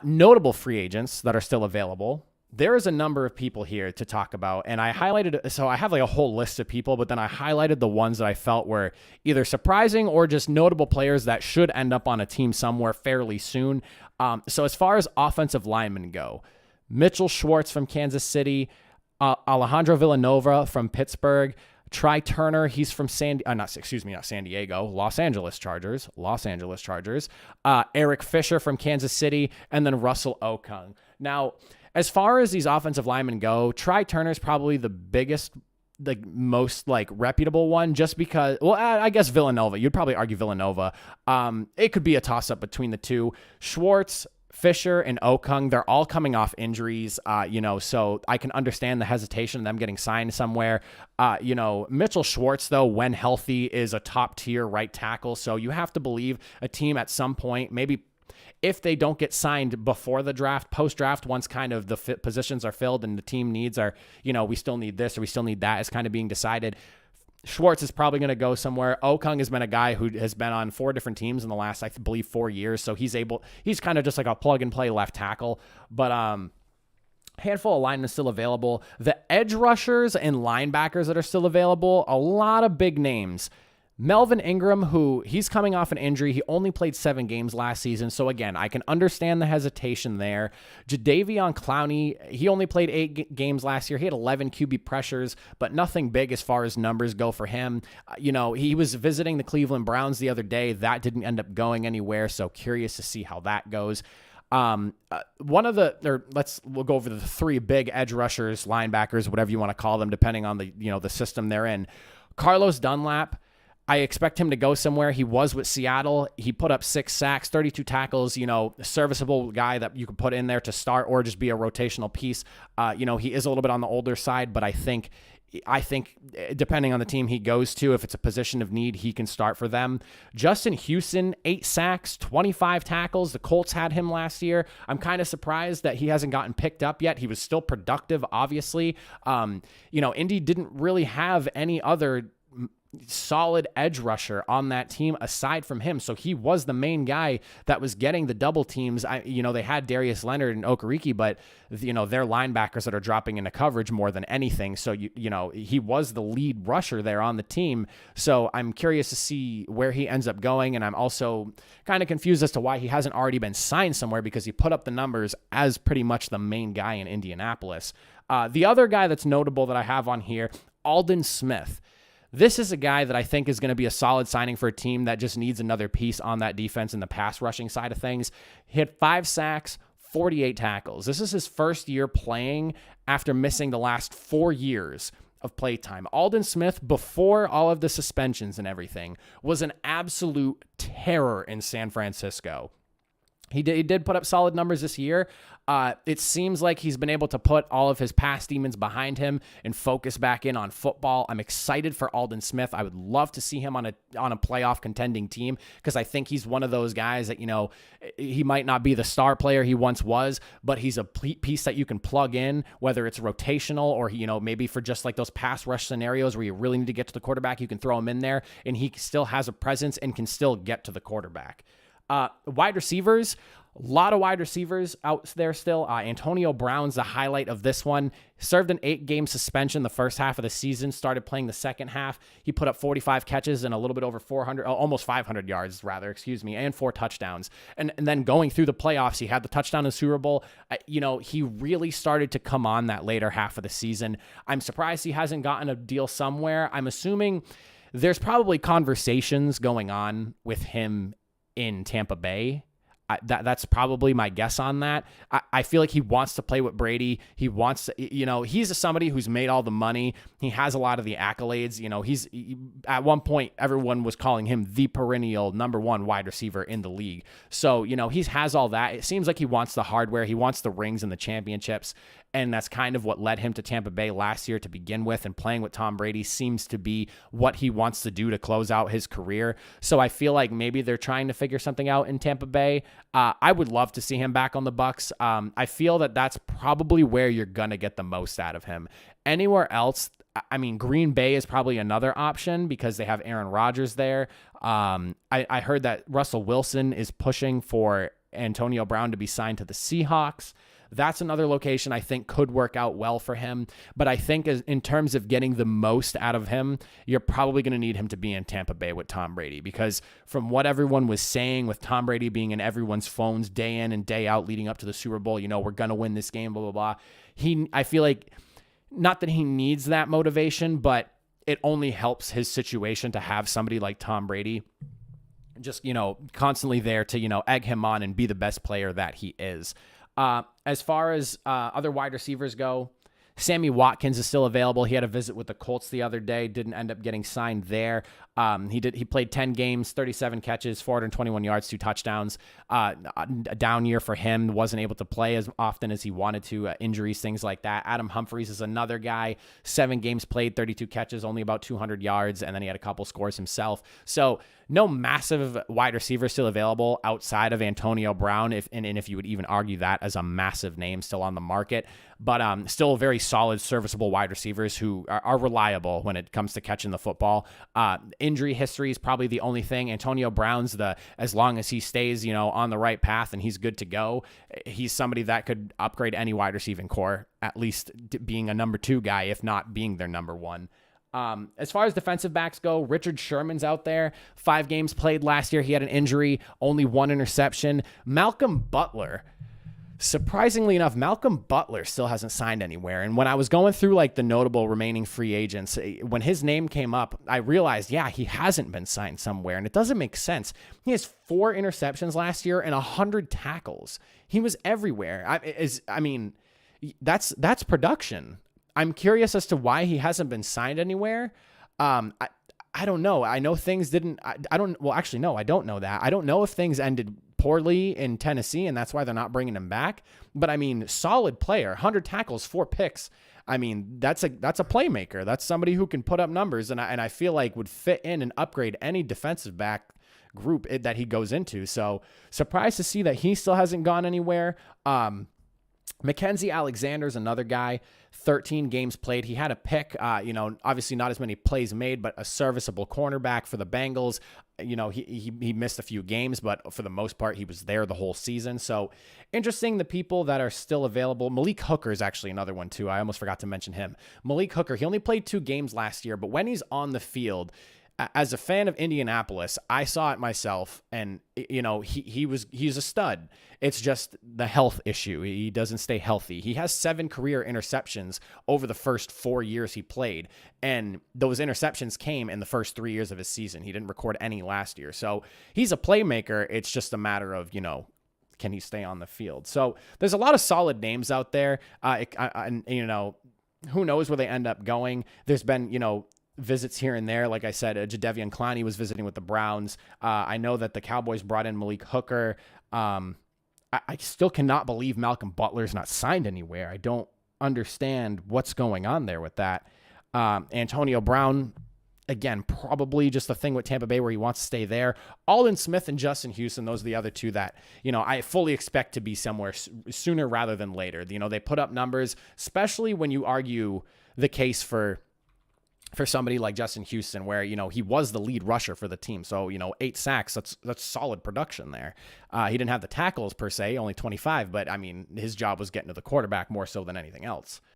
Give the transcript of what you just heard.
Notable free agents that are still available. There is a number of people here to talk about, and I highlighted, so I have like a whole list of people, but then I highlighted the ones that I felt were either surprising or just notable players that should end up on a team somewhere fairly soon. So as far as offensive linemen go, Mitchell Schwartz from Kansas City, Alejandro Villanova from Pittsburgh, Try Turner, he's from not San Diego, Los Angeles Chargers. Eric Fisher from Kansas City, and then Russell Okung. Now, as far as these offensive linemen go, Try Turner is probably the biggest, the most like reputable one, just because, well, I guess Villanova. You'd probably argue Villanova. It could be a toss up between the two. Schwartz, Fisher, and Okung, they're all coming off injuries, so I can understand the hesitation of them getting signed somewhere. Mitchell Schwartz, though, when healthy, is a top tier right tackle. So you have to believe a team at some point, maybe if they don't get signed before the draft, post-draft, once kind of the positions are filled and the team needs are, we still need this or we still need that is kind of being decided. Schwartz is probably going to go somewhere. Okung has been a guy who has been on 4 different teams in the last, I believe, 4 years. So he's kind of just like a plug and play left tackle. But handful of linemen still available. The edge rushers and linebackers that are still available, a lot of big names. Melvin Ingram, who he's coming off an injury. He only played 7 games last season. So again, I can understand the hesitation there. Jadeveon Clowney, he only played 8 games last year. He had 11 QB pressures, but nothing big as far as numbers go for him. He was visiting the Cleveland Browns the other day. That didn't end up going anywhere. So curious to see how that goes. We'll go over the 3 big edge rushers, linebackers, whatever you want to call them, depending on the system they're in. Carlos Dunlap, I expect him to go somewhere. He was with Seattle. He put up 6 sacks, 32 tackles, a serviceable guy that you could put in there to start or just be a rotational piece. He is a little bit on the older side, but I think depending on the team he goes to, if it's a position of need, he can start for them. Justin Houston, 8 sacks, 25 tackles. The Colts had him last year. I'm kind of surprised that he hasn't gotten picked up yet. He was still productive, obviously. Indy didn't really have any other solid edge rusher on that team aside from him. So he was the main guy that was getting the double teams. They had Darius Leonard and Okereke, but they're linebackers that are dropping into coverage more than anything. So, he was the lead rusher there on the team. So I'm curious to see where he ends up going. And I'm also kind of confused as to why he hasn't already been signed somewhere, because he put up the numbers as pretty much the main guy in Indianapolis. The other guy that's notable that I have on here, Aldon Smith. This is a guy that I think is going to be a solid signing for a team that just needs another piece on that defense in the pass rushing side of things. He had 5 sacks, 48 tackles. This is his first year playing after missing the last 4 years of playtime. Aldon Smith, before all of the suspensions and everything, was an absolute terror in San Francisco. He did put up solid numbers this year. It seems like he's been able to put all of his past demons behind him and focus back in on football. I'm excited for Aldon Smith. I would love to see him on a playoff contending team, because I think he's one of those guys that, he might not be the star player he once was, but he's a piece that you can plug in, whether it's rotational or, maybe for just like those pass rush scenarios where you really need to get to the quarterback, you can throw him in there and he still has a presence and can still get to the quarterback. Wide receivers, a lot of wide receivers out there still. Antonio Brown's the highlight of this one. Served an 8-game suspension the first half of the season, started playing the second half. He put up 45 catches and a little bit over 500 yards, and 4 touchdowns. And then going through the playoffs, he had the touchdown in the Super Bowl. He really started to come on that later half of the season. I'm surprised he hasn't gotten a deal somewhere. I'm assuming there's probably conversations going on with him in Tampa Bay. That's probably my guess on that. I feel like he wants to play with Brady. He wants to, he's somebody who's made all the money. He has a lot of the accolades. At one point, everyone was calling him the perennial number 1 wide receiver in the league. So, he has all that. It seems like he wants the hardware. He wants the rings and the championships. And that's kind of what led him to Tampa Bay last year to begin with. And playing with Tom Brady seems to be what he wants to do to close out his career. So I feel like maybe they're trying to figure something out in Tampa Bay. I would love to see him back on the Bucs. I feel that that's probably where you're going to get the most out of him. Anywhere else, Green Bay is probably another option because they have Aaron Rodgers there. I heard that Russell Wilson is pushing for Antonio Brown to be signed to the Seahawks. That's another location I think could work out well for him. But I think in terms of getting the most out of him, you're probably going to need him to be in Tampa Bay with Tom Brady, because from what everyone was saying, with Tom Brady being in everyone's phones day in and day out leading up to the Super Bowl, we're going to win this game, blah, blah, blah. I feel like, not that he needs that motivation, but it only helps his situation to have somebody like Tom Brady just, constantly there to, egg him on and be the best player that he is. As far as other wide receivers go, Sammy Watkins is still available. He had a visit with the Colts the other day, didn't end up getting signed there. He played 10 games, 37 catches, 421 yards, 2 touchdowns. A down year for him, wasn't able to play as often as he wanted to, injuries, things like that. Adam Humphries is another guy, 7 games played, 32 catches, only about 200 yards, and then he had a couple scores himself. So no massive wide receiver still available outside of Antonio Brown, if you would even argue that as a massive name still on the market, but still very solid, serviceable wide receivers who are reliable when it comes to catching the football. Injury history is probably the only thing. Antonio Brown's as long as he stays, on the right path and he's good to go, he's somebody that could upgrade any wide receiving core, at least being a number 2 guy, if not being their number 1. As far as defensive backs go, Richard Sherman's out there. 5 games played last year. He had an injury, only 1 interception. Malcolm Butler. Surprisingly enough, Malcolm Butler still hasn't signed anywhere. And when I was going through the notable remaining free agents, when his name came up, I realized, he hasn't been signed somewhere. And it doesn't make sense. He has 4 interceptions last year and 100 tackles. He was everywhere. That's production. I'm curious as to why he hasn't been signed anywhere. I don't know. I know things didn't. I don't. Well, actually, no. I don't know that. I don't know if things ended poorly in Tennessee, and that's why they're not bringing him back. But solid player, 100 tackles, 4 picks. That's a playmaker. That's somebody who can put up numbers, and I feel like would fit in and upgrade any defensive back group that he goes into. So surprised to see that he still hasn't gone anywhere. Mackenzie Alexander's another guy, 13 games played. He had a pick, obviously not as many plays made, but a serviceable cornerback for the Bengals. He missed a few games, but for the most part, he was there the whole season. So interesting, the people that are still available. Malik Hooker is actually another one too. I almost forgot to mention him. Malik Hooker, he only played 2 games last year, but when he's on the field, as a fan of Indianapolis, I saw it myself, and he's a stud. It's just the health issue. He doesn't stay healthy. He has 7 career interceptions over the first 4 years he played, and those interceptions came in the first 3 years of his season. He didn't record any last year. So he's a playmaker. It's just a matter of, can he stay on the field? So there's a lot of solid names out there. Who knows where they end up going? There's been, visits here and there. Like I said, Jadeveon Clowney was visiting with the Browns. I know that the Cowboys brought in Malik Hooker. I still cannot believe Malcolm Butler's not signed anywhere. I don't understand what's going on there with that. Antonio Brown, again, probably just a thing with Tampa Bay where he wants to stay there. Aldon Smith and Justin Houston, those are the other 2 that, I fully expect to be somewhere sooner rather than later. They put up numbers, especially when you argue the case for somebody like Justin Houston, where, he was the lead rusher for the team. So, 8 sacks, that's solid production there. He didn't have the tackles per se, only 25, but his job was getting to the quarterback more so than anything else.